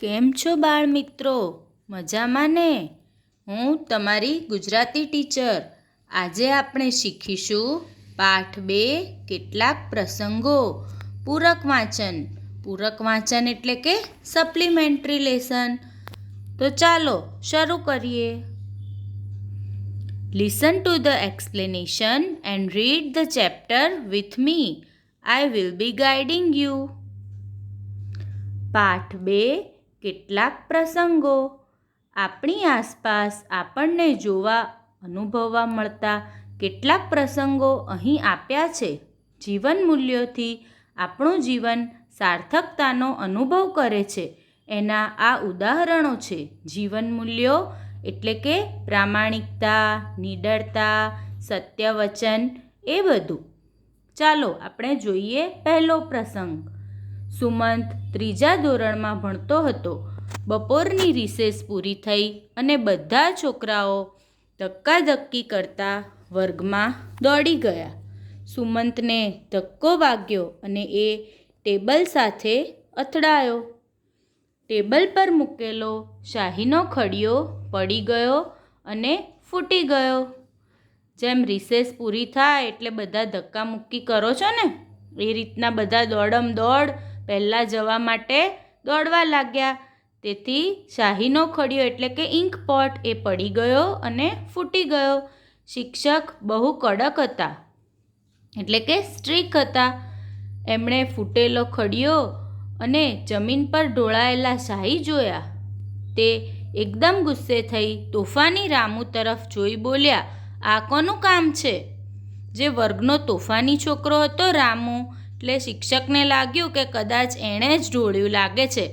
કેમ છો બાળ મિત્રો? મજામાં ને? હું તમારી ગુજરાતી ટીચર. આજે આપણે શીખીશું પાઠ 2 કેટલાક પ્રસંગો. પૂરક વાંચન. પૂરક વાંચન એટલે કે સપ્લિમેન્ટરી લેસન. તો ચાલો શરૂ કરીએ. Listen to the explanation and read the chapter with me. I will be guiding you. પાઠ 2 કેટલાક પ્રસંગો. આપણી આસપાસ આપણને જોવા અનુભવવા મળતા કેટલાક પ્રસંગો અહીં આપ્યા છે. જીવન મૂલ્યોથી આપણું જીવન સાર્થકતાનો અનુભવ કરે છે એના આ ઉદાહરણો છે. જીવન મૂલ્યો એટલે કે પ્રામાણિકતા, નિડરતા, સત્ય વચન એ બધું. ચાલો આપણે જોઈએ પહેલો પ્રસંગ. સુમંત 3જા ધોરણમાં ભણતો હતો. બપોરની રિસેસ પૂરી થઈ અને બધા છોકરાઓ ધક્કાધક્કી કરતા વર્ગમાં દોડી ગયા. સુમંતને ધક્કો વાગ્યો અને એ ટેબલ સાથે અથડાયો. ટેબલ પર મૂકેલો શાહીનો ખડિયો પડી ગયો અને ફૂટી ગયો. જેમ રિસેસ પૂરી થાય એટલે બધા ધક્કામુક્કી કરો છો ને, એ રીતના બધા દોડમ દોડ પહેલાં જવા માટે દોડવા લાગ્યા. તેથી શાહીનો ખડિયો એટલે કે ઇંક પોટ એ પડી ગયો અને ફૂટી ગયો. શિક્ષક બહુ કડક હતા એટલે કે સ્ટ્રીક હતા. એમણે ફૂટેલો ખડિયો અને જમીન પર ઢોળાયેલા શાહી જોયા. તે એકદમ ગુસ્સે થઈ તોફાની રામુ તરફ જોઈ બોલ્યા, આ કોનું કામ છે? જે વર્ગનો તોફાની છોકરો હતો રામુ, એટલે શિક્ષકને લાગ્યું કે કદાચ એણે જ ઢોળ્યું લાગે છે.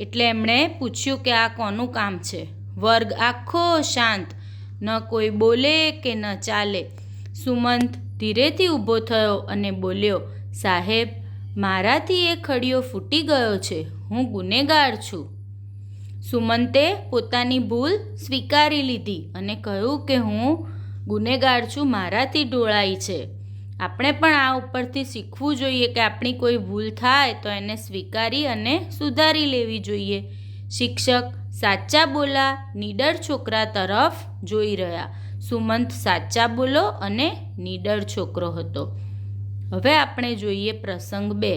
એટલે એમણે પૂછ્યું કે આ કોનું કામ છે? વર્ગ આખો શાંત, ન કોઈ બોલે કે ન ચાલે. સુમંત ધીરેથી ઊભો થયો અને બોલ્યો, સાહેબ, મારાથી એ ખડિયો ફૂટી ગયો છે. હું ગુનેગાર છું. સુમંતે પોતાની ભૂલ સ્વીકારી લીધી અને કહ્યું કે હું ગુનેગાર છું, મારાથી ઢોળાઈ છે. આપણે પણ આ ઉપરથી શીખવું જોઈએ કે આપણી કોઈ ભૂલ થાય તો એને સ્વીકારી અને સુધારી લેવી જોઈએ. શિક્ષક સાચા બોલા નીડર છોકરા તરફ જોઈ રહ્યા. સુમંત સાચા બોલો અને નીડર છોકરો હતો. હવે આપણે જોઈએ પ્રસંગ 2.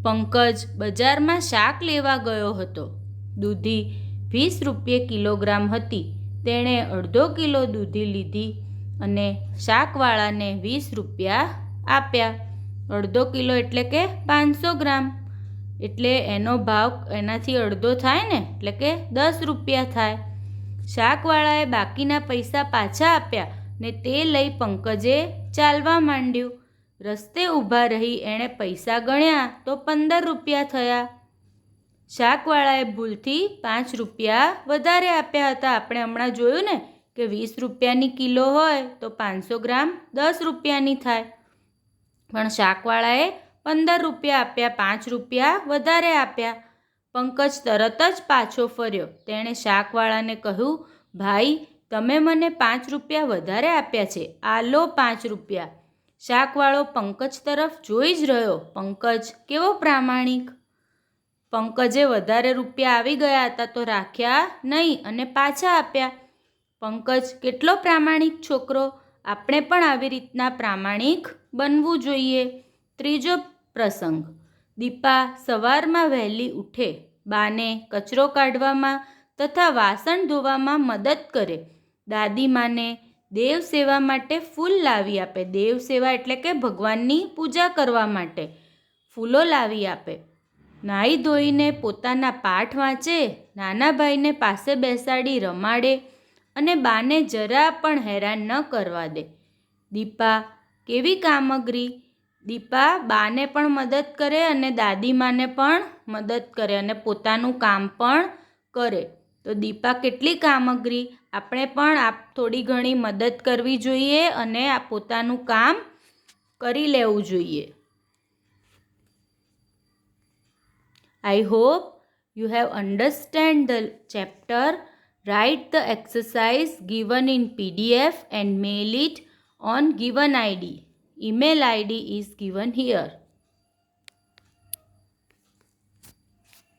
પંકજ બજારમાં શાક લેવા ગયો હતો. દૂધી 20 રૂપિયે કિલોગ્રામ હતી. તેણે અડધો કિલો દૂધી લીધી અને શાકવાળાને 20 રૂપિયા આપ્યા. અડધો કિલો એટલે કે 500 ગ્રામ. એટલે એનો ભાવ એનાથી અડધો થાય ને, એટલે કે 10 રૂપિયા થાય. શાકવાળાએ બાકીના પૈસા પાછા આપ્યા ને તે લઈ પંકજે ચાલવા માંડ્યું. રસ્તે ઊભા રહી એણે પૈસા ગણ્યા તો 15 રૂપિયા થયા. શાકવાળાએ ભૂલથી 5 રૂપિયા વધારે આપ્યા હતા. આપણે હમણાં જોયું ને કે 20 રૂપિયાની કિલો હોય તો 500 ગ્રામ 10 રૂપિયાની થાય. પણ શાકવાળાએ 15 રૂપિયા આપ્યા, 5 રૂપિયા વધારે આપ્યા. પંકજ તરત જ પાછો ફર્યો. તેણે શાકવાળાને કહ્યું, ભાઈ, તમે મને 5 રૂપિયા વધારે આપ્યા છે, આ લો 5 રૂપિયા. શાકવાળો પંકજ તરફ જોઈ જ રહ્યો. પંકજ કેવો પ્રામાણિક! પંકજે વધારે રૂપિયા આવી ગયા હતા તો રાખ્યા નહીં અને પાછા આપ્યા. પંકજ કેટલો પ્રામાણિક છોકરો! આપણે પણ આવી રીતના પ્રામાણિક બનવું જોઈએ. ત્રીજો પ્રસંગ. દીપા સવારમાં વહેલી ઉઠે. બાને કચરો કાઢવામાં તથા વાસણ ધોવામાં મદદ કરે. દાદીમાને દેવ સેવા માટે ફૂલ લાવી આપે. દેવ સેવા એટલે કે ભગવાનની પૂજા કરવા માટે ફૂલો લાવી આપે. નાહી ધોઈને પોતાના પાઠ વાંચે. નાના ભાઈને પાસે બેસાડી રમાડે અને બાને જરા પણ હેરાન ન કરવા દે. દીપા કેવી કામગરી! દીપા બાને પણ મદદ કરે અને દાદીમાને પણ મદદ કરે અને પોતાનું કામ પણ કરે. તો દીપા કેટલી કામગરી! આપણે પણ થોડી ઘણી મદદ કરવી જોઈએ અને આ પોતાનું કામ કરી લેવું જોઈએ. I hope you have understand the chapter. Write the exercise given in PDF and mail it on given ID. Email ID is given here.